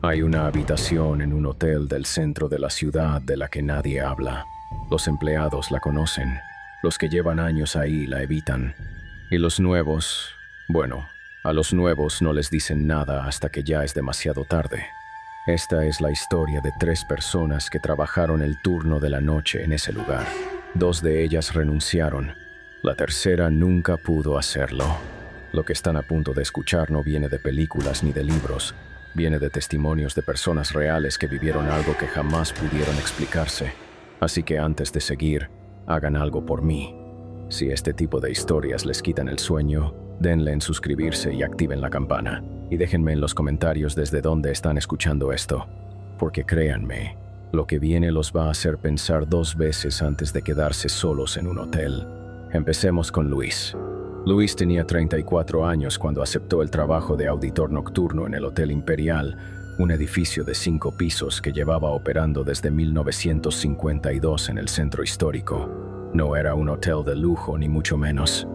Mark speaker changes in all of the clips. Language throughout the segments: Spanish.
Speaker 1: Hay una habitación en un hotel del centro de la ciudad de la que nadie habla. Los empleados la conocen. Los que llevan años ahí la evitan. Y los nuevos, bueno, a los nuevos no les dicen nada hasta que ya es demasiado tarde. Esta es la historia de 3 personas que trabajaron el turno de la noche en ese lugar. 2 de ellas renunciaron. La tercera nunca pudo hacerlo. Lo que están a punto de escuchar no viene de películas ni de libros. Viene de testimonios de personas reales que vivieron algo que jamás pudieron explicarse. Así que antes de seguir, hagan algo por mí. Si este tipo de historias les quitan el sueño, denle en suscribirse y activen la campana. Y déjenme en los comentarios desde dónde están escuchando esto. Porque créanme, lo que viene los va a hacer pensar 2 veces antes de quedarse solos en un hotel. Empecemos con Luis. Luis tenía 34 años cuando aceptó el trabajo de auditor nocturno en el Hotel Imperial, un edificio de 5 pisos que llevaba operando desde 1952 en el centro histórico. No era un hotel de lujo ni mucho menos.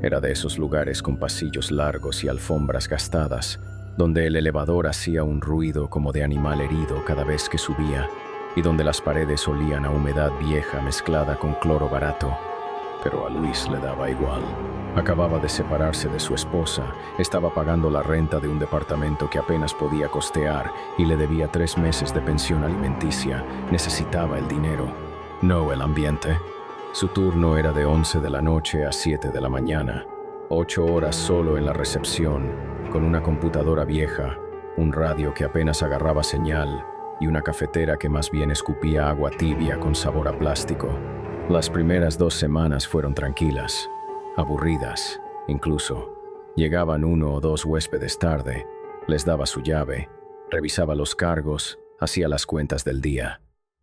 Speaker 1: Era de esos lugares con pasillos largos y alfombras gastadas, donde el elevador hacía un ruido como de animal herido cada vez que subía, y donde las paredes olían a humedad vieja mezclada con cloro barato. Pero a Luis le daba igual. Acababa de separarse de su esposa, estaba pagando la renta de un departamento que apenas podía costear y le debía 3 meses de pensión alimenticia. Necesitaba el dinero, no el ambiente. Su turno era de 11 de la noche a 7 de la mañana. 8 horas solo en la recepción, con una computadora vieja, un radio que apenas agarraba señal y una cafetera que más bien escupía agua tibia con sabor a plástico. Las primeras 2 semanas fueron tranquilas, aburridas, incluso. Llegaban 1 o 2 huéspedes tarde, les daba su llave, revisaba los cargos, hacía las cuentas del día.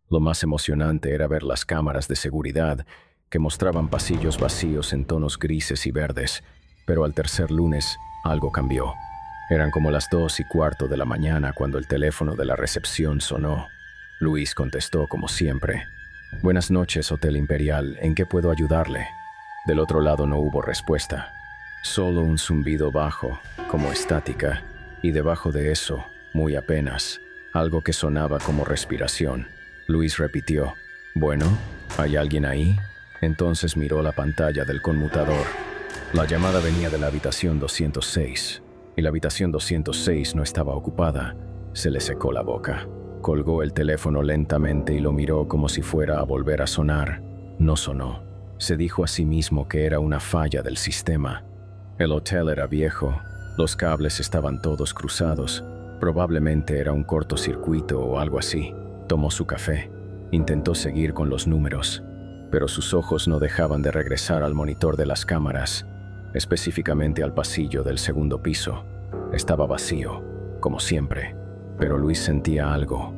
Speaker 1: Lo más emocionante era ver las cámaras de seguridad que mostraban pasillos vacíos en tonos grises y verdes, pero al tercer lunes algo cambió. Eran como las 2:15 de la mañana cuando el teléfono de la recepción sonó. Luis contestó como siempre. «Buenas noches, Hotel Imperial, ¿en qué puedo ayudarle?» Del otro lado no hubo respuesta. Solo un zumbido bajo, como estática, y debajo de eso, muy apenas, algo que sonaba como respiración. Luis repitió, «Bueno, ¿hay alguien ahí?» Entonces miró la pantalla del conmutador. La llamada venía de la habitación 206, y la habitación 206 no estaba ocupada. Se le secó la boca. Colgó el teléfono lentamente y lo miró como si fuera a volver a sonar. No sonó. Se dijo a sí mismo que era una falla del sistema. El hotel era viejo, los cables estaban todos cruzados. Probablemente era un cortocircuito o algo así. Tomó su café. Intentó seguir con los números, pero sus ojos no dejaban de regresar al monitor de las cámaras, específicamente al pasillo del segundo piso. Estaba vacío, como siempre, pero Luis sentía algo,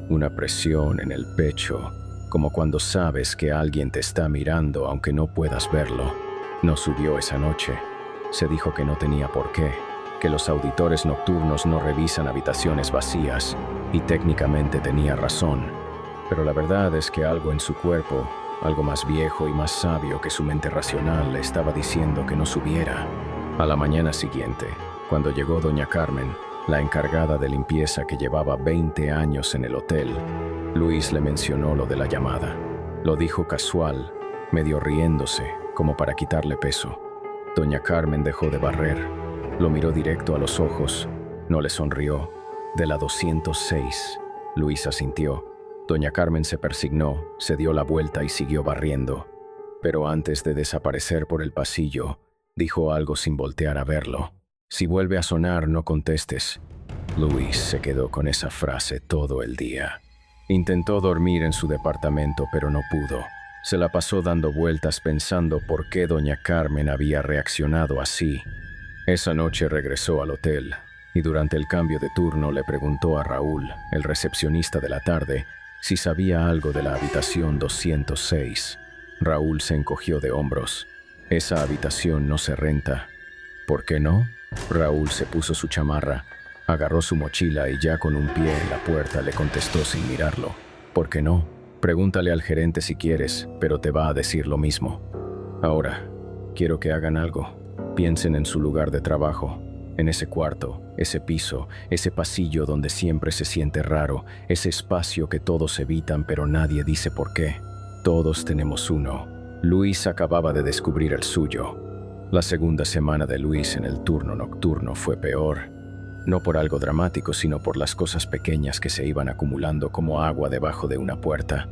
Speaker 1: una presión en el pecho, como cuando sabes que alguien te está mirando aunque no puedas verlo. No subió esa noche. Se dijo que no tenía por qué, que los auditores nocturnos no revisan habitaciones vacías, y técnicamente tenía razón. Pero la verdad es que algo en su cuerpo, algo más viejo y más sabio que su mente racional, le estaba diciendo que no subiera. A la mañana siguiente, cuando llegó doña Carmen, la encargada de limpieza que llevaba 20 años en el hotel, Luis le mencionó lo de la llamada. Lo dijo casual, medio riéndose, como para quitarle peso. Doña Carmen dejó de barrer, lo miró directo a los ojos, no le sonrió. «De la 206», Luis asintió. Doña Carmen se persignó, se dio la vuelta y siguió barriendo. Pero antes de desaparecer por el pasillo, dijo algo sin voltear a verlo. «Si vuelve a sonar, no contestes». Luis se quedó con esa frase todo el día. Intentó dormir en su departamento, pero no pudo. Se la pasó dando vueltas pensando por qué doña Carmen había reaccionado así. Esa noche regresó al hotel y durante el cambio de turno le preguntó a Raúl, el recepcionista de la tarde, si sabía algo de la habitación 206. Raúl se encogió de hombros. «Esa habitación no se renta». «¿Por qué no?» Raúl se puso su chamarra, agarró su mochila y ya con un pie en la puerta le contestó sin mirarlo. «¿Por qué no? Pregúntale al gerente si quieres, pero te va a decir lo mismo. Ahora, quiero que hagan algo. Piensen en su lugar de trabajo. En ese cuarto, ese piso, ese pasillo donde siempre se siente raro, ese espacio que todos evitan pero nadie dice por qué. Todos tenemos uno. Luis acababa de descubrir el suyo. La segunda semana de Luis en el turno nocturno fue peor. No por algo dramático, sino por las cosas pequeñas que se iban acumulando como agua debajo de una puerta.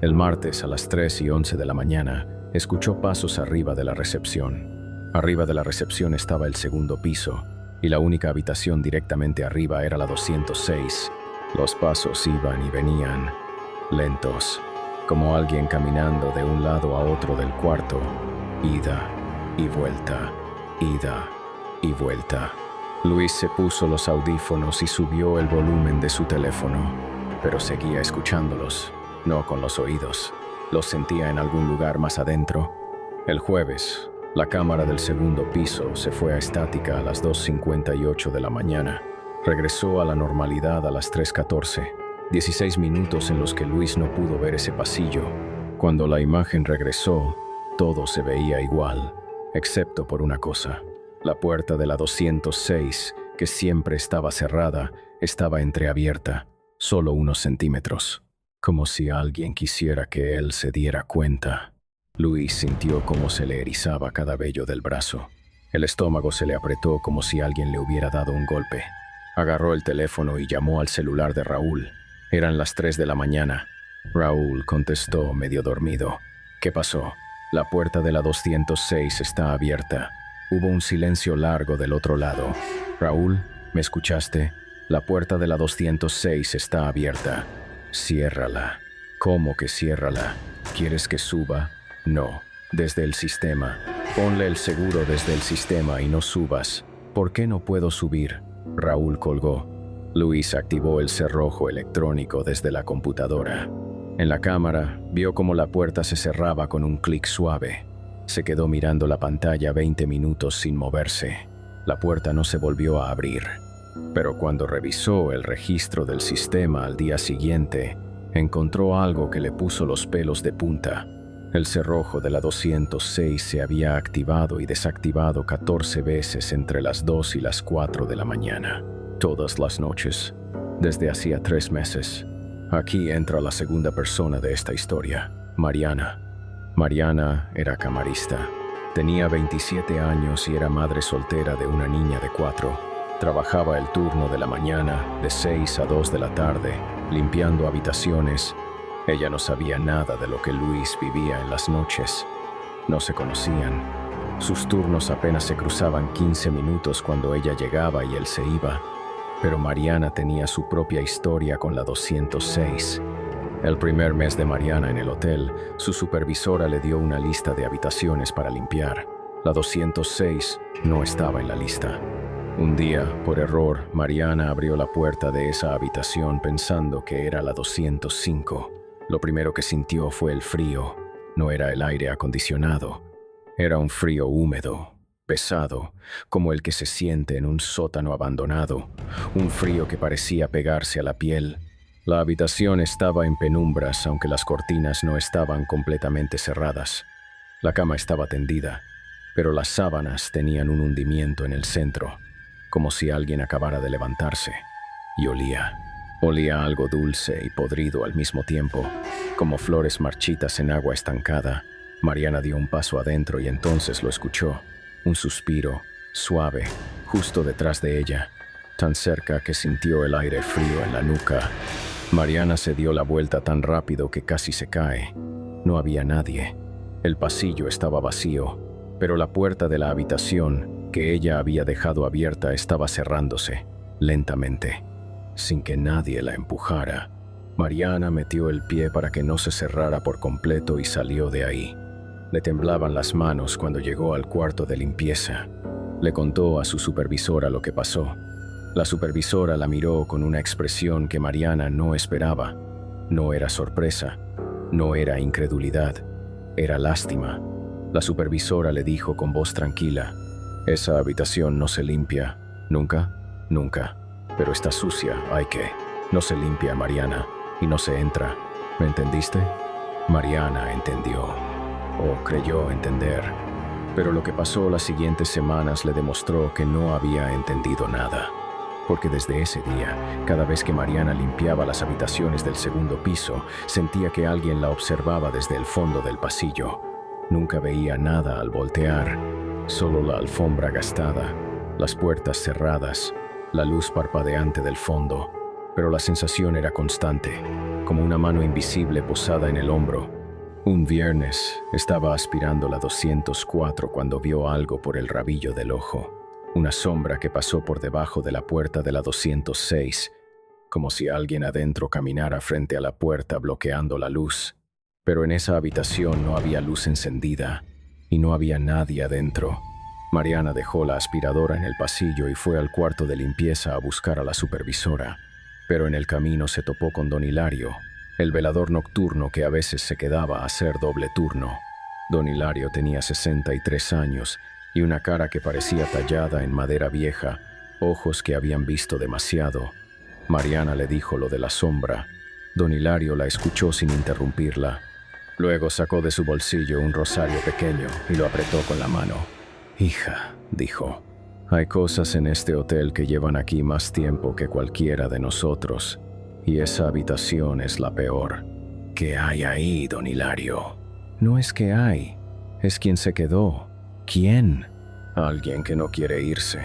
Speaker 1: El martes a las 3:11 de la mañana, escuchó pasos arriba de la recepción. Arriba de la recepción estaba el segundo piso, y la única habitación directamente arriba era la 206. Los pasos iban y venían, lentos, como alguien caminando de un lado a otro del cuarto, ida y vuelta, ida y vuelta. Luis se puso los audífonos y subió el volumen de su teléfono, pero seguía escuchándolos, no con los oídos. Los sentía en algún lugar más adentro. El jueves, la cámara del segundo piso se fue a estática a las 2:58 de la mañana. Regresó a la normalidad a las 3:14. 16 minutos en los que Luis no pudo ver ese pasillo. Cuando la imagen regresó, todo se veía igual, excepto por una cosa. La puerta de la 206, que siempre estaba cerrada, estaba entreabierta, solo unos centímetros, como si alguien quisiera que él se diera cuenta. Luis sintió cómo se le erizaba cada vello del brazo. El estómago se le apretó como si alguien le hubiera dado un golpe. Agarró el teléfono y llamó al celular de Raúl. Eran las 3 de la mañana. Raúl contestó medio dormido. ¿Qué pasó? La puerta de la 206 está abierta. Hubo un silencio largo del otro lado. Raúl, ¿me escuchaste? La puerta de la 206 está abierta. Ciérrala. ¿Cómo que ciérrala? ¿Quieres que suba? No, desde el sistema. Ponle el seguro desde el sistema y no subas. ¿Por qué no puedo subir? Raúl colgó. Luis activó el cerrojo electrónico desde la computadora. En la cámara, vio cómo la puerta se cerraba con un clic suave. Se quedó mirando la pantalla 20 minutos sin moverse. La puerta no se volvió a abrir. Pero cuando revisó el registro del sistema al día siguiente, encontró algo que le puso los pelos de punta. El cerrojo de la 206 se había activado y desactivado 14 veces entre las 2 y las 4 de la mañana. Todas las noches, desde hacía 3 meses. Aquí entra la segunda persona de esta historia, Mariana. Mariana era camarista. Tenía 27 años y era madre soltera de una niña de 4. Trabajaba el turno de la mañana, de 6 a 2 de la tarde, limpiando habitaciones. Ella no sabía nada de lo que Luis vivía en las noches. No se conocían. Sus turnos apenas se cruzaban 15 minutos cuando ella llegaba y él se iba. Pero Mariana tenía su propia historia con la 206. El primer mes de Mariana en el hotel, su supervisora le dio una lista de habitaciones para limpiar. La 206 no estaba en la lista. Un día, por error, Mariana abrió la puerta de esa habitación pensando que era la 205. Lo primero que sintió fue el frío. No era el aire acondicionado. Era un frío húmedo, pesado, como el que se siente en un sótano abandonado. Un frío que parecía pegarse a la piel. La habitación estaba en penumbras, aunque las cortinas no estaban completamente cerradas. La cama estaba tendida, pero las sábanas tenían un hundimiento en el centro, como si alguien acabara de levantarse. Y olía. Olía a algo dulce y podrido al mismo tiempo, como flores marchitas en agua estancada. Mariana dio un paso adentro y entonces lo escuchó. Un suspiro, suave, justo detrás de ella, tan cerca que sintió el aire frío en la nuca. Mariana se dio la vuelta tan rápido que casi se cae. No había nadie. El pasillo estaba vacío, pero la puerta de la habitación que ella había dejado abierta estaba cerrándose, lentamente, sin que nadie la empujara. Mariana metió el pie para que no se cerrara por completo y salió de ahí. Le temblaban las manos cuando llegó al cuarto de limpieza. Le contó a su supervisora lo que pasó. La supervisora la miró con una expresión que Mariana no esperaba. No era sorpresa, no era incredulidad, era lástima. La supervisora le dijo con voz tranquila: «Esa habitación no se limpia. ¿Nunca? Nunca. Pero está sucia, hay que. No se limpia, Mariana, y no se entra. ¿Me entendiste?» Mariana entendió, o creyó entender. Pero lo que pasó las siguientes semanas le demostró que no había entendido nada. Porque desde ese día, cada vez que Mariana limpiaba las habitaciones del segundo piso, sentía que alguien la observaba desde el fondo del pasillo. Nunca veía nada al voltear, solo la alfombra gastada, las puertas cerradas, la luz parpadeante del fondo, pero la sensación era constante, como una mano invisible posada en el hombro. Un viernes estaba aspirando la 204 cuando vio algo por el rabillo del ojo. Una sombra que pasó por debajo de la puerta de la 206, como si alguien adentro caminara frente a la puerta bloqueando la luz. Pero en esa habitación no había luz encendida y no había nadie adentro. Mariana dejó la aspiradora en el pasillo y fue al cuarto de limpieza a buscar a la supervisora. Pero en el camino se topó con don Hilario, el velador nocturno que a veces se quedaba a hacer doble turno. Don Hilario tenía 63 años y una cara que parecía tallada en madera vieja, ojos que habían visto demasiado. Mariana le dijo lo de la sombra. Don Hilario la escuchó sin interrumpirla. Luego sacó de su bolsillo un rosario pequeño y lo apretó con la mano. «Hija», dijo, «hay cosas en este hotel que llevan aquí más tiempo que cualquiera de nosotros, y esa habitación es la peor». «¿Qué hay ahí, don Hilario?» «No es que hay, es quien se quedó». «¿Quién?» «Alguien que no quiere irse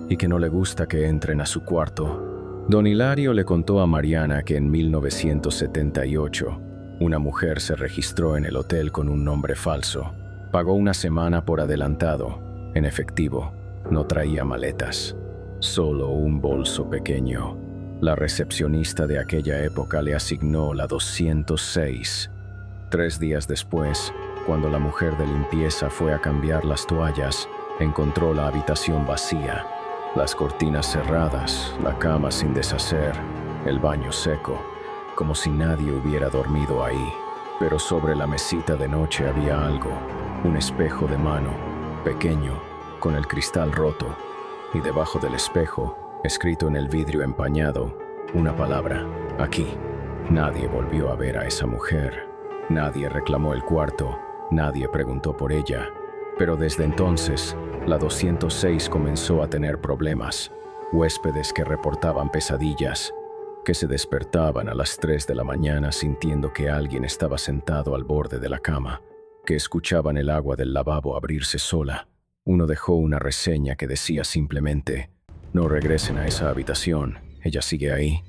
Speaker 1: y que no le gusta que entren a su cuarto». Don Hilario le contó a Mariana que en 1978 una mujer se registró en el hotel con un nombre falso. Pagó una semana por adelantado, en efectivo. No traía maletas, solo un bolso pequeño. La recepcionista de aquella época le asignó la 206. 3 días después, cuando la mujer de limpieza fue a cambiar las toallas, encontró la habitación vacía, las cortinas cerradas, la cama sin deshacer, el baño seco, como si nadie hubiera dormido ahí. Pero sobre la mesita de noche había algo, un espejo de mano, pequeño, con el cristal roto, y debajo del espejo, escrito en el vidrio empañado, una palabra: «Aquí». Nadie volvió a ver a esa mujer. Nadie reclamó el cuarto, nadie preguntó por ella. Pero desde entonces, la 206 comenzó a tener problemas. Huéspedes que reportaban pesadillas, que se despertaban a las 3 de la mañana sintiendo que alguien estaba sentado al borde de la cama, que escuchaban el agua del lavabo abrirse sola. Uno dejó una reseña que decía simplemente: «No regresen a esa habitación, ella sigue ahí».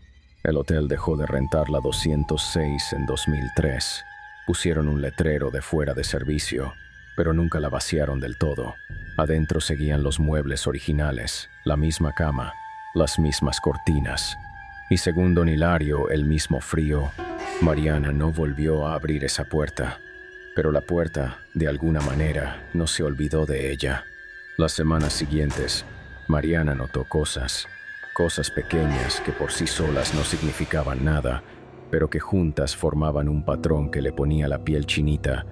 Speaker 1: El hotel dejó de rentar la 206 en 2003. Pusieron un letrero de fuera de servicio, pero nunca la vaciaron del todo. Adentro seguían los muebles originales, la misma cama, las mismas cortinas. Y según don Hilario, el mismo frío. Mariana no volvió a abrir esa puerta, pero la puerta, de alguna manera, no se olvidó de ella. Las semanas siguientes, Mariana notó cosas pequeñas que por sí solas no significaban nada, pero que juntas formaban un patrón que le ponía la piel chinita.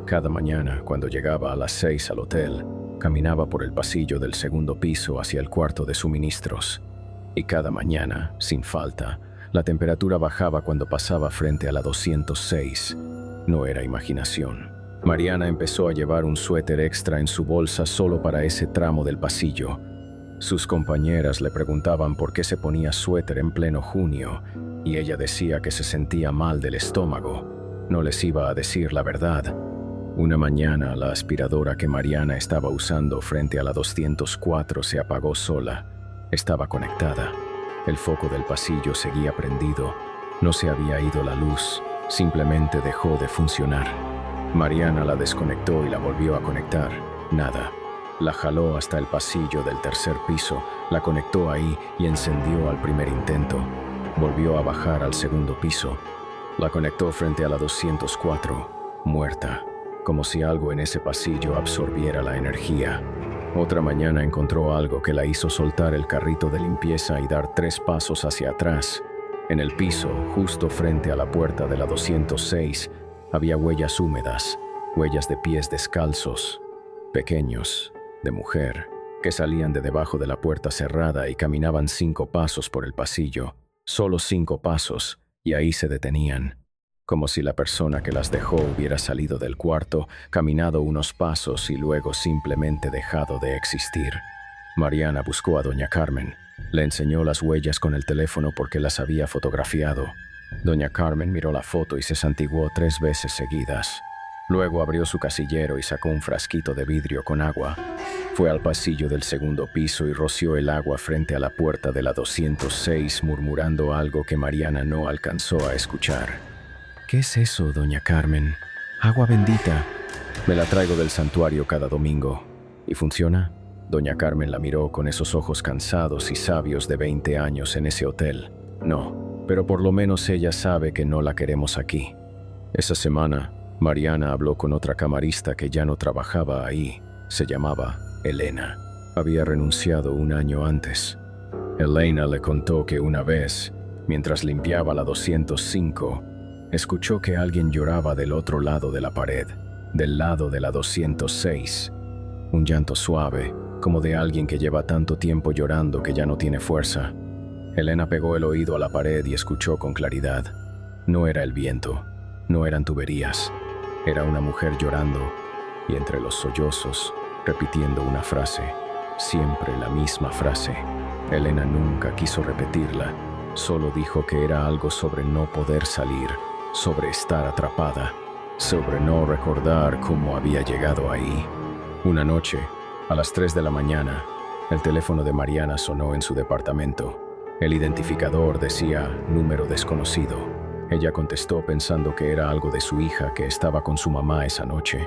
Speaker 1: Cada mañana, cuando llegaba a las 6 al hotel, caminaba por el pasillo del segundo piso hacia el cuarto de suministros. Y cada mañana, sin falta, la temperatura bajaba cuando pasaba frente a la 206. No era imaginación. Mariana empezó a llevar un suéter extra en su bolsa solo para ese tramo del pasillo. Sus compañeras le preguntaban por qué se ponía suéter en pleno junio, y ella decía que se sentía mal del estómago. No les iba a decir la verdad. Una mañana, la aspiradora que Mariana estaba usando frente a la 204 se apagó sola. Estaba conectada. El foco del pasillo seguía prendido. No se había ido la luz, simplemente dejó de funcionar. Mariana la desconectó y la volvió a conectar. Nada. La jaló hasta el pasillo del tercer piso, la conectó ahí y encendió al primer intento. Volvió a bajar al segundo piso. La conectó frente a la 204, muerta, como si algo en ese pasillo absorbiera la energía. Otra mañana encontró algo que la hizo soltar el carrito de limpieza y dar 3 pasos hacia atrás. En el piso, justo frente a la puerta de la 206, había huellas húmedas, huellas de pies descalzos, pequeños, de mujer, que salían de debajo de la puerta cerrada y caminaban 5 pasos por el pasillo, solo 5 pasos, y ahí se detenían. como si la persona que las dejó hubiera salido del cuarto, caminado unos pasos y luego simplemente dejado de existir. Mariana buscó a doña Carmen. Le enseñó las huellas con el teléfono porque las había fotografiado. Doña Carmen miró la foto y se santiguó 3 veces seguidas. Luego abrió su casillero y sacó un frasquito de vidrio con agua. Fue al pasillo del segundo piso y roció el agua frente a la puerta de la 206, murmurando algo que Mariana no alcanzó a escuchar. «¿Qué es eso, doña Carmen? Agua bendita. Me la traigo del santuario cada domingo. ¿Y funciona?» Doña Carmen la miró con esos ojos cansados y sabios de 20 años en ese hotel. «No, pero por lo menos ella sabe que no la queremos aquí». Esa semana, Mariana habló con otra camarista que ya no trabajaba ahí. Se llamaba Elena. Había renunciado 1 año antes. Elena le contó que una vez, mientras limpiaba la 205, escuchó que alguien lloraba del otro lado de la pared, del lado de la 206. Un llanto suave, como de alguien que lleva tanto tiempo llorando que ya no tiene fuerza. Elena pegó el oído a la pared y escuchó con claridad. No era el viento, no eran tuberías. Era una mujer llorando y entre los sollozos, repitiendo una frase, siempre la misma frase. Elena nunca quiso repetirla, solo dijo que era algo sobre no poder salir, sobre estar atrapada, sobre no recordar cómo había llegado ahí. Una noche, a las 3 de la mañana, el teléfono de Mariana sonó en su departamento. El identificador decía número desconocido. Ella contestó pensando que era algo de su hija que estaba con su mamá esa noche.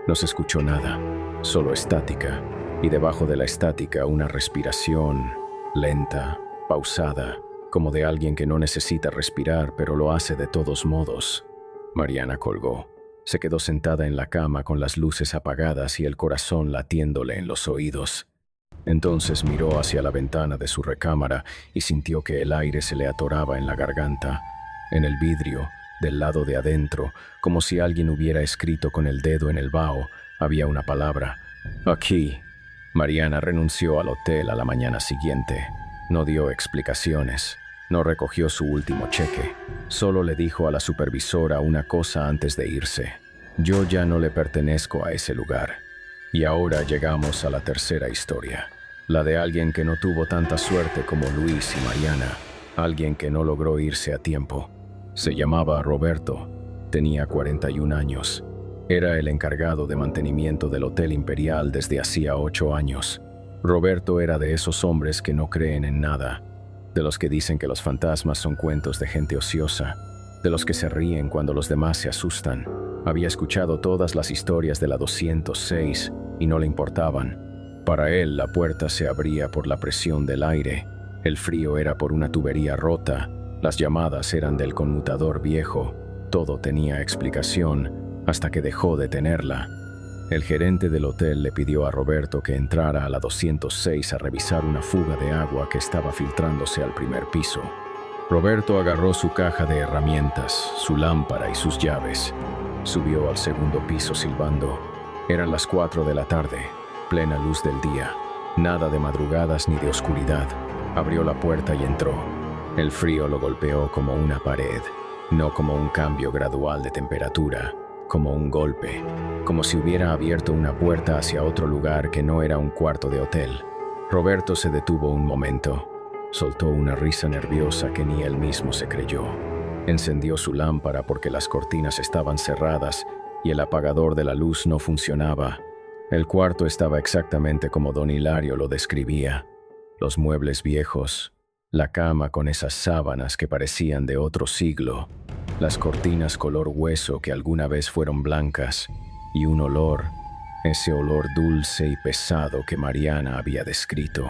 Speaker 1: No se escuchó nada, solo estática, y debajo de la estática una respiración lenta, pausada, como de alguien que no necesita respirar pero lo hace de todos modos. Mariana colgó. Se quedó sentada en la cama con las luces apagadas y el corazón latiéndole en los oídos. Entonces miró hacia la ventana de su recámara y sintió que el aire se le atoraba en la garganta. En el vidrio, del lado de adentro, como si alguien hubiera escrito con el dedo en el vaho, había una palabra. «Aquí». Mariana renunció al hotel a la mañana siguiente. No dio explicaciones. No recogió su último cheque. Solo le dijo a la supervisora una cosa antes de irse. «Yo ya no le pertenezco a ese lugar». Y ahora llegamos a la tercera historia. La de alguien que no tuvo tanta suerte como Luis y Mariana. Alguien que no logró irse a tiempo. Se llamaba Roberto. Tenía 41 años. Era el encargado de mantenimiento del Hotel Imperial desde hacía 8 años. Roberto era de esos hombres que no creen en nada. De los que dicen que los fantasmas son cuentos de gente ociosa, de los que se ríen cuando los demás se asustan. Había escuchado todas las historias de la 206 y no le importaban. Para él la puerta se abría por la presión del aire, el frío era por una tubería rota, las llamadas eran del conmutador viejo, todo tenía explicación hasta que dejó de tenerla. El gerente del hotel le pidió a Roberto que entrara a la 206 a revisar una fuga de agua que estaba filtrándose al primer piso. Roberto agarró su caja de herramientas, su lámpara y sus llaves. Subió al segundo piso silbando. Eran las 4 de la tarde, plena luz del día. Nada de madrugadas ni de oscuridad. Abrió la puerta y entró. El frío lo golpeó como una pared, no como un cambio gradual de temperatura. Como un golpe, como si hubiera abierto una puerta hacia otro lugar que no era un cuarto de hotel. Roberto se detuvo un momento, soltó una risa nerviosa que ni él mismo se creyó. Encendió su lámpara porque las cortinas estaban cerradas y el apagador de la luz no funcionaba. El cuarto estaba exactamente como don Hilario lo describía. Los muebles viejos, la cama con esas sábanas que parecían de otro siglo, las cortinas color hueso que alguna vez fueron blancas, y un olor, ese olor dulce y pesado que Mariana había descrito.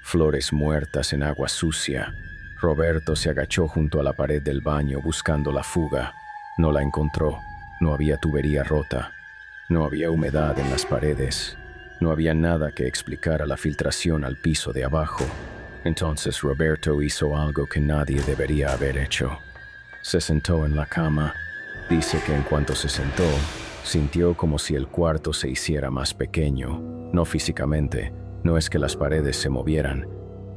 Speaker 1: Flores muertas en agua sucia. Roberto se agachó junto a la pared del baño buscando la fuga. No la encontró. No había tubería rota. No había humedad en las paredes. No había nada que explicara la filtración al piso de abajo. Entonces Roberto hizo algo que nadie debería haber hecho. Se sentó en la cama. Dice que en cuanto se sentó, sintió como si el cuarto se hiciera más pequeño. No físicamente, no es que las paredes se movieran,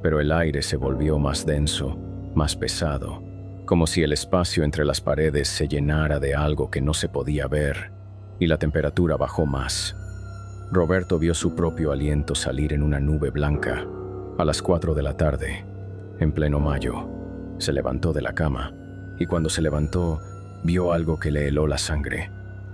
Speaker 1: pero el aire se volvió más denso, más pesado. como si el espacio entre las paredes se llenara de algo que no se podía ver, y la temperatura bajó más. Roberto vio su propio aliento salir en una nube blanca a las 4 de la tarde, en pleno mayo. Se levantó de la cama, y cuando se levantó, vio algo que le heló la sangre.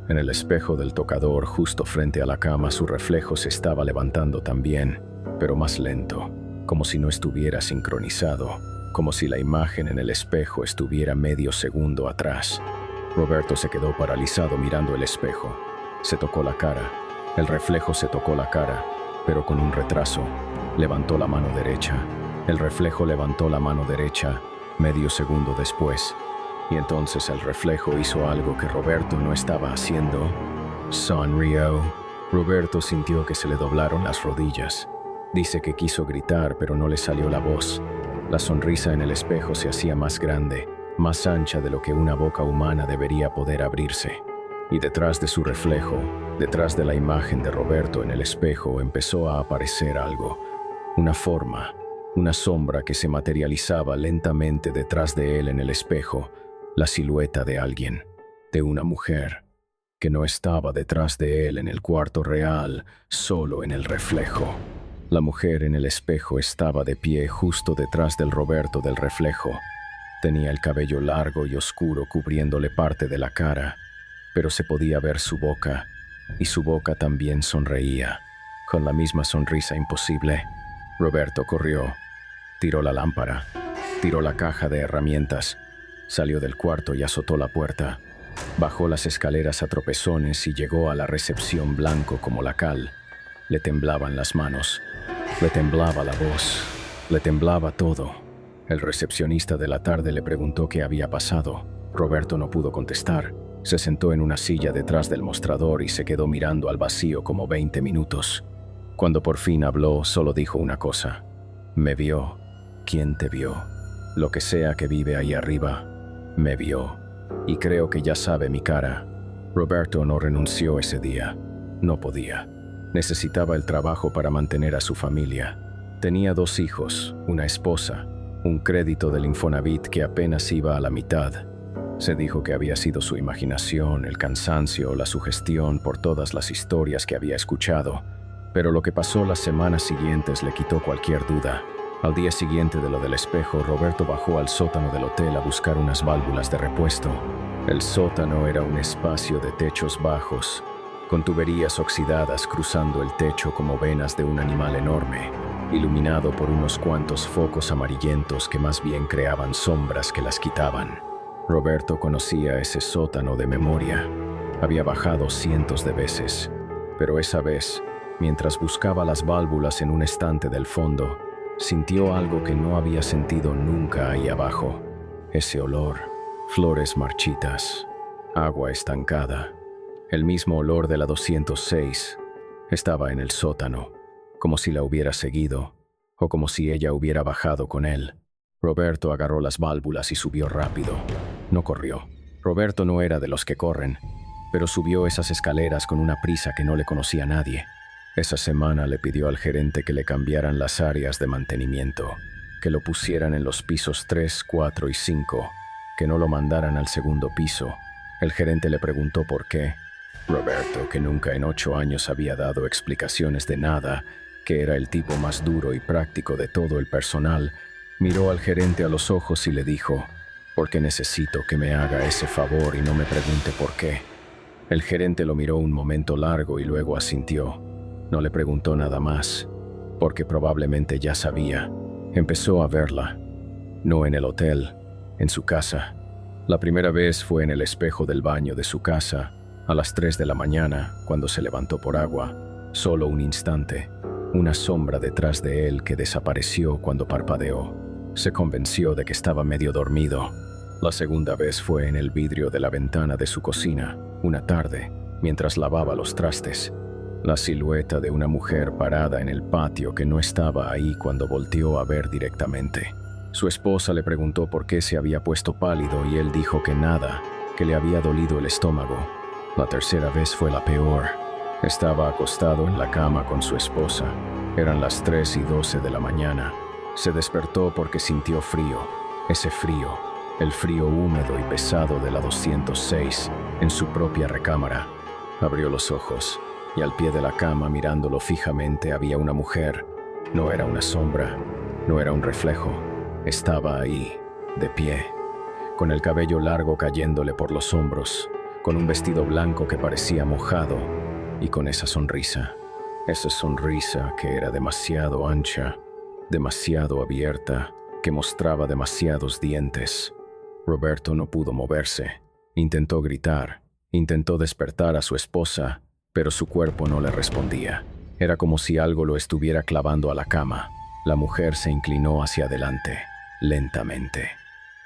Speaker 1: En el espejo del tocador, justo frente a la cama, su reflejo se estaba levantando también, pero más lento, como si no estuviera sincronizado, como si la imagen en el espejo estuviera medio segundo atrás. Roberto se quedó paralizado mirando el espejo. Se tocó la cara. El reflejo se tocó la cara, pero con un retraso. Levantó la mano derecha. El reflejo levantó la mano derecha medio segundo después. Y entonces el reflejo hizo algo que Roberto no estaba haciendo. Sonrió. Roberto sintió que se le doblaron las rodillas. Dice que quiso gritar, pero no le salió la voz. La sonrisa en el espejo se hacía más grande, más ancha de lo que una boca humana debería poder abrirse. Y detrás de su reflejo, detrás de la imagen de Roberto en el espejo, empezó a aparecer algo. Una forma, una sombra que se materializaba lentamente detrás de él en el espejo. La silueta de alguien, de una mujer, que no estaba detrás de él en el cuarto real, solo en el reflejo. La mujer en el espejo estaba de pie justo detrás del Roberto del reflejo. Tenía el cabello largo y oscuro cubriéndole parte de la cara, pero se podía ver su boca, y su boca también sonreía, con la misma sonrisa imposible. Roberto corrió, tiró la lámpara, tiró la caja de herramientas, salió del cuarto y azotó la puerta. Bajó las escaleras a tropezones y llegó a la recepción blanco como la cal. Le temblaban las manos, le temblaba la voz, le temblaba todo. El recepcionista de la tarde le preguntó qué había pasado. Roberto no pudo contestar. Se sentó en una silla detrás del mostrador y se quedó mirando al vacío como 20 minutos. Cuando por fin habló, solo dijo una cosa. Me vio. ¿Quién te vio? Lo que sea que vive ahí arriba, me vio. Y creo que ya sabe mi cara. Roberto no renunció ese día. No podía. Necesitaba el trabajo para mantener a su familia. Tenía 2 hijos, una esposa, un crédito del Infonavit que apenas iba a la mitad. Se dijo que había sido su imaginación, el cansancio, la sugestión por todas las historias que había escuchado. Pero lo que pasó las semanas siguientes le quitó cualquier duda. Al día siguiente de lo del espejo, Roberto bajó al sótano del hotel a buscar unas válvulas de repuesto. El sótano era un espacio de techos bajos, con tuberías oxidadas cruzando el techo como venas de un animal enorme, iluminado por unos cuantos focos amarillentos que más bien creaban sombras que las quitaban. Roberto conocía ese sótano de memoria. Había bajado cientos de veces, pero esa vez, mientras buscaba las válvulas en un estante del fondo, sintió algo que no había sentido nunca ahí abajo. Ese olor, flores marchitas, agua estancada. El mismo olor de la 206 estaba en el sótano, como si la hubiera seguido, o como si ella hubiera bajado con él. Roberto agarró las válvulas y subió rápido. No corrió. Roberto no era de los que corren, pero subió esas escaleras con una prisa que no le conocía a nadie. Esa semana le pidió al gerente que le cambiaran las áreas de mantenimiento, que lo pusieran en los pisos 3, 4 y 5, que no lo mandaran al segundo piso. El gerente le preguntó por qué. Roberto, que nunca en 8 años había dado explicaciones de nada, que era el tipo más duro y práctico de todo el personal, miró al gerente a los ojos y le dijo, «Porque necesito que me haga ese favor y no me pregunte por qué». El gerente lo miró un momento largo y luego asintió. No le preguntó nada más, porque probablemente ya sabía. Empezó a verla, no en el hotel, en su casa. La primera vez fue en el espejo del baño de su casa, a las 3 de la mañana, cuando se levantó por agua. Solo un instante, una sombra detrás de él que desapareció cuando parpadeó. Se convenció de que estaba medio dormido. La segunda vez fue en el vidrio de la ventana de su cocina, una tarde, mientras lavaba los trastes. La silueta de una mujer parada en el patio que no estaba ahí cuando volteó a ver directamente. Su esposa le preguntó por qué se había puesto pálido y él dijo que nada, que le había dolido el estómago. La tercera vez fue la peor. Estaba acostado en la cama con su esposa. Eran las 3:12 de la mañana. Se despertó porque sintió frío. Ese frío, el frío húmedo y pesado de la 206 en su propia recámara. Abrió los ojos y al pie de la cama, mirándolo fijamente, había una mujer. No era una sombra, no era un reflejo. Estaba ahí, de pie, con el cabello largo cayéndole por los hombros, con un vestido blanco que parecía mojado y con esa sonrisa que era demasiado ancha, demasiado abierta, que mostraba demasiados dientes. Roberto no pudo moverse. Intentó gritar, intentó despertar a su esposa, pero su cuerpo no le respondía. Era como si algo lo estuviera clavando a la cama. La mujer se inclinó hacia adelante, lentamente.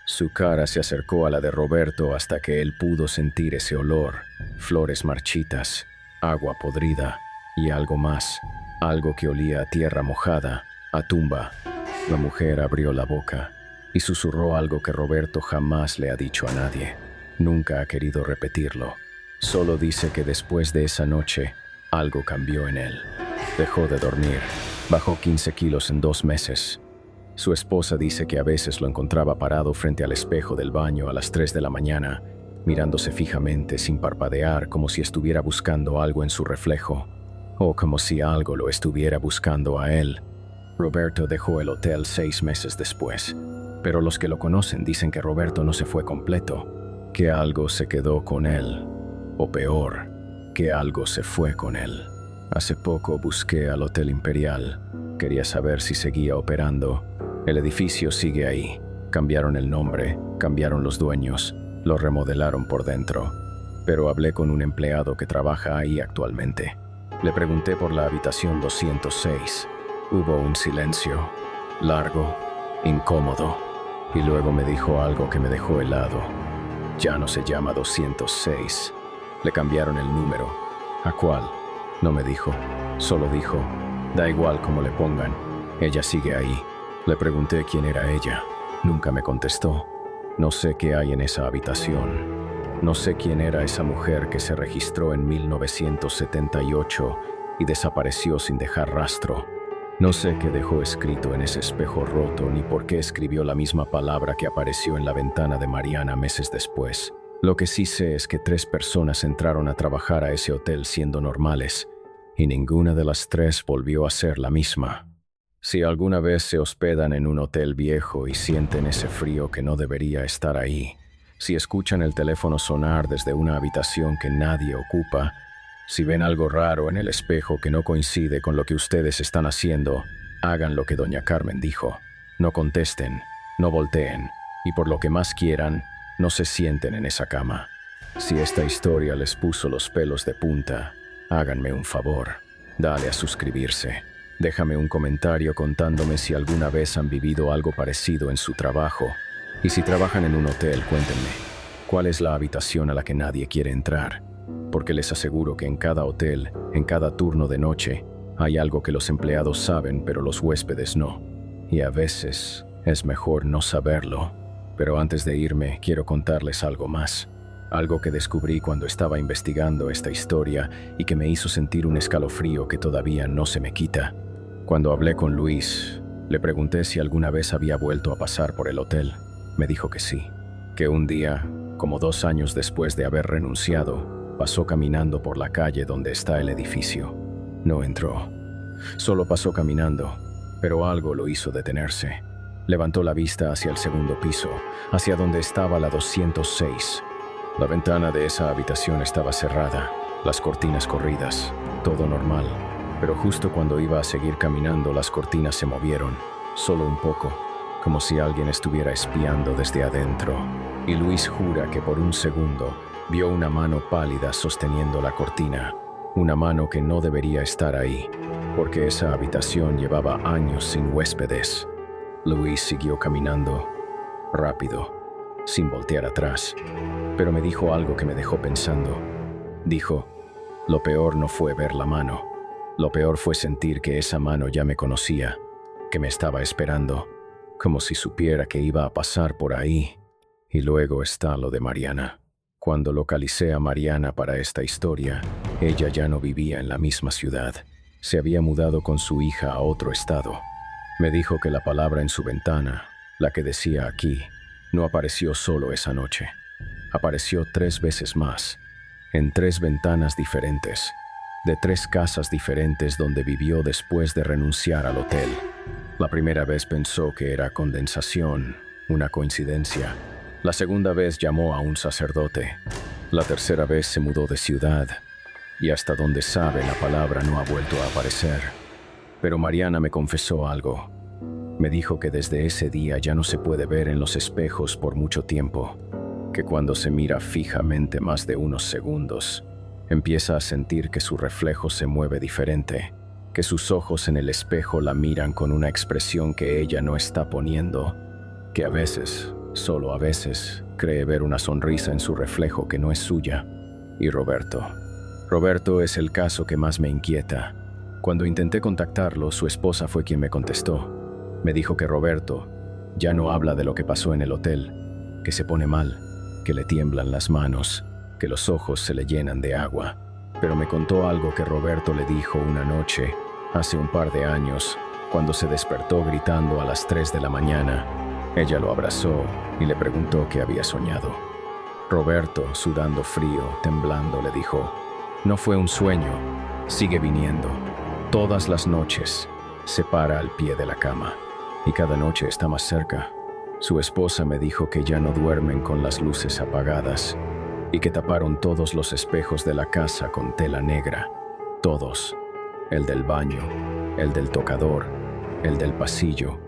Speaker 1: Su cara se acercó a la de Roberto hasta que él pudo sentir ese olor, flores marchitas, agua podrida y algo más, algo que olía a tierra mojada, a tumba. La mujer abrió la boca y susurró algo que Roberto jamás le ha dicho a nadie. Nunca ha querido repetirlo. Solo dice que después de esa noche, algo cambió en él. Dejó de dormir, bajó 15 kilos en 2 meses. Su esposa dice que a veces lo encontraba parado frente al espejo del baño a las 3 de la mañana, mirándose fijamente sin parpadear, como si estuviera buscando algo en su reflejo, o como si algo lo estuviera buscando a él. Roberto dejó el hotel 6 meses después, pero los que lo conocen dicen que Roberto no se fue completo, que algo se quedó con él, o peor, que algo se fue con él. Hace poco busqué al Hotel Imperial. Quería saber si seguía operando. El edificio sigue ahí. Cambiaron el nombre, cambiaron los dueños, lo remodelaron por dentro. Pero hablé con un empleado que trabaja ahí actualmente. Le pregunté por la habitación 206. Hubo un silencio, largo, incómodo, y luego me dijo algo que me dejó helado. Ya no se llama 206. Le cambiaron el número. ¿A cuál? No me dijo. Solo dijo, da igual cómo le pongan, ella sigue ahí. Le pregunté quién era ella. Nunca me contestó. No sé qué hay en esa habitación. No sé quién era esa mujer que se registró en 1978 y desapareció sin dejar rastro. No sé qué dejó escrito en ese espejo roto ni por qué escribió la misma palabra que apareció en la ventana de Mariana meses después. Lo que sí sé es que 3 personas entraron a trabajar a ese hotel siendo normales y ninguna de las 3 volvió a ser la misma. Si alguna vez se hospedan en un hotel viejo y sienten ese frío que no debería estar ahí, si escuchan el teléfono sonar desde una habitación que nadie ocupa, si ven algo raro en el espejo que no coincide con lo que ustedes están haciendo, hagan lo que doña Carmen dijo. No contesten, no volteen, y por lo que más quieran, no se sienten en esa cama. Si esta historia les puso los pelos de punta, háganme un favor, dale a suscribirse. Déjame un comentario contándome si alguna vez han vivido algo parecido en su trabajo. Y si trabajan en un hotel, cuéntenme, ¿cuál es la habitación a la que nadie quiere entrar? Porque les aseguro que en cada hotel, en cada turno de noche, hay algo que los empleados saben pero los huéspedes no. Y a veces es mejor no saberlo. Pero antes de irme, quiero contarles algo más. Algo que descubrí cuando estaba investigando esta historia y que me hizo sentir un escalofrío que todavía no se me quita. Cuando hablé con Luis, le pregunté si alguna vez había vuelto a pasar por el hotel. Me dijo que sí, que un día, como 2 años después de haber renunciado, pasó caminando por la calle donde está el edificio. No entró, solo pasó caminando, pero algo lo hizo detenerse. Levantó la vista hacia el segundo piso, hacia donde estaba la 206. La ventana de esa habitación estaba cerrada, las cortinas corridas, todo normal. Pero justo cuando iba a seguir caminando, las cortinas se movieron, solo un poco, como si alguien estuviera espiando desde adentro. Y Luis jura que por un segundo vio una mano pálida sosteniendo la cortina, una mano que no debería estar ahí, porque esa habitación llevaba años sin huéspedes. Luis siguió caminando, rápido, sin voltear atrás, pero me dijo algo que me dejó pensando. Dijo, lo peor no fue ver la mano. Lo peor fue sentir que esa mano ya me conocía, que me estaba esperando, como si supiera que iba a pasar por ahí. Y luego está lo de Mariana. Cuando localicé a Mariana para esta historia, ella ya no vivía en la misma ciudad. Se había mudado con su hija a otro estado. Me dijo que la palabra en su ventana, la que decía aquí, No apareció solo esa noche. Apareció 3 veces más, en 3 ventanas diferentes, de 3 casas diferentes donde vivió después de renunciar al hotel. La primera vez pensó que era condensación, una coincidencia. La segunda vez llamó a un sacerdote. La tercera vez se mudó de ciudad. Y hasta donde sabe, la palabra no ha vuelto a aparecer. Pero Mariana me confesó algo. Me dijo que desde ese día ya no se puede ver en los espejos por mucho tiempo, que cuando se mira fijamente más de unos segundos, empieza a sentir que su reflejo se mueve diferente, que sus ojos en el espejo la miran con una expresión que ella no está poniendo, que a veces, solo a veces, cree ver una sonrisa en su reflejo que no es suya. Y Roberto es el caso que más me inquieta. Cuando intenté contactarlo, su esposa fue quien me contestó. Me dijo que Roberto ya no habla de lo que pasó en el hotel, que se pone mal, que le tiemblan las manos, que los ojos se le llenan de agua. Pero me contó algo que Roberto le dijo una noche, hace un par de años, cuando se despertó gritando a las 3 de la mañana. Ella lo abrazó y le preguntó qué había soñado. Roberto, sudando frío, temblando, le dijo: «No fue un sueño, sigue viniendo. Todas las noches se para al pie de la cama. Y cada noche está más cerca». Su esposa me dijo que ya no duermen con las luces apagadas y que taparon todos los espejos de la casa con tela negra. Todos. El del baño, el del tocador, el del pasillo.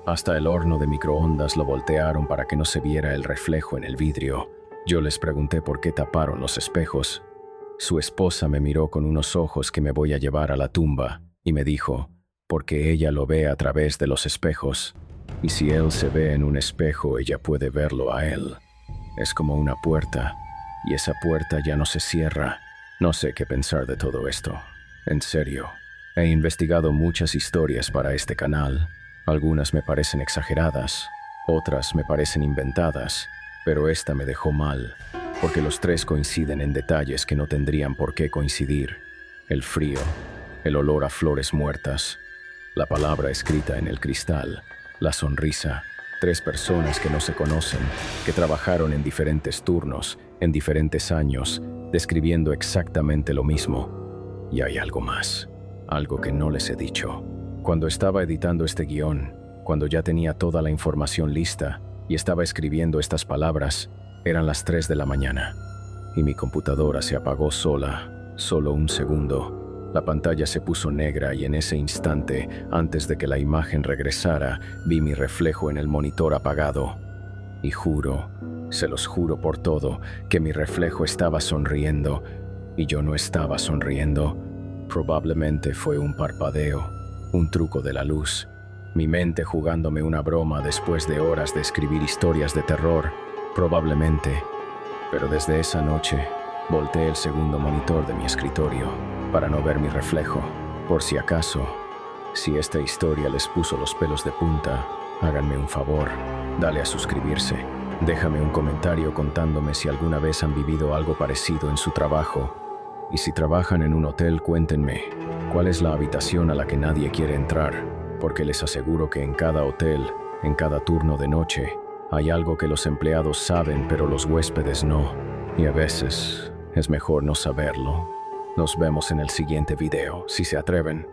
Speaker 1: Hasta el horno de microondas lo voltearon para que no se viera el reflejo en el vidrio. Yo les pregunté por qué taparon los espejos. Su esposa me miró con unos ojos que me voy a llevar a la tumba y me dijo: «Porque ella lo ve a través de los espejos. Y si él se ve en un espejo, ella puede verlo a él. Es como una puerta, y esa puerta ya no se cierra». No sé qué pensar de todo esto. En serio, he investigado muchas historias para este canal. Algunas me parecen exageradas, otras me parecen inventadas, pero esta me dejó mal, porque los 3 coinciden en detalles que no tendrían por qué coincidir. El frío, el olor a flores muertas, la palabra escrita en el cristal, la sonrisa, 3 personas que no se conocen, que trabajaron en diferentes turnos, en diferentes años, describiendo exactamente lo mismo. Y hay algo más, algo que no les he dicho. Cuando estaba editando este guión, cuando ya tenía toda la información lista y estaba escribiendo estas palabras, eran las 3 de la mañana. Y mi computadora se apagó sola, solo un segundo. La pantalla se puso negra y en ese instante, antes de que la imagen regresara, vi mi reflejo en el monitor apagado. Y juro, se los juro por todo, que mi reflejo estaba sonriendo y yo no estaba sonriendo. Probablemente fue un parpadeo, un truco de la luz, mi mente jugándome una broma después de horas de escribir historias de terror, probablemente. Pero desde esa noche, volteé el segundo monitor de mi escritorio para no ver mi reflejo. Por si acaso, si esta historia les puso los pelos de punta, háganme un favor, dale a suscribirse. Déjame un comentario contándome si alguna vez han vivido algo parecido en su trabajo. Y si trabajan en un hotel, cuéntenme cuál es la habitación a la que nadie quiere entrar, porque les aseguro que en cada hotel, en cada turno de noche, hay algo que los empleados saben pero los huéspedes no. Y a veces es mejor no saberlo. Nos vemos en el siguiente video, si se atreven.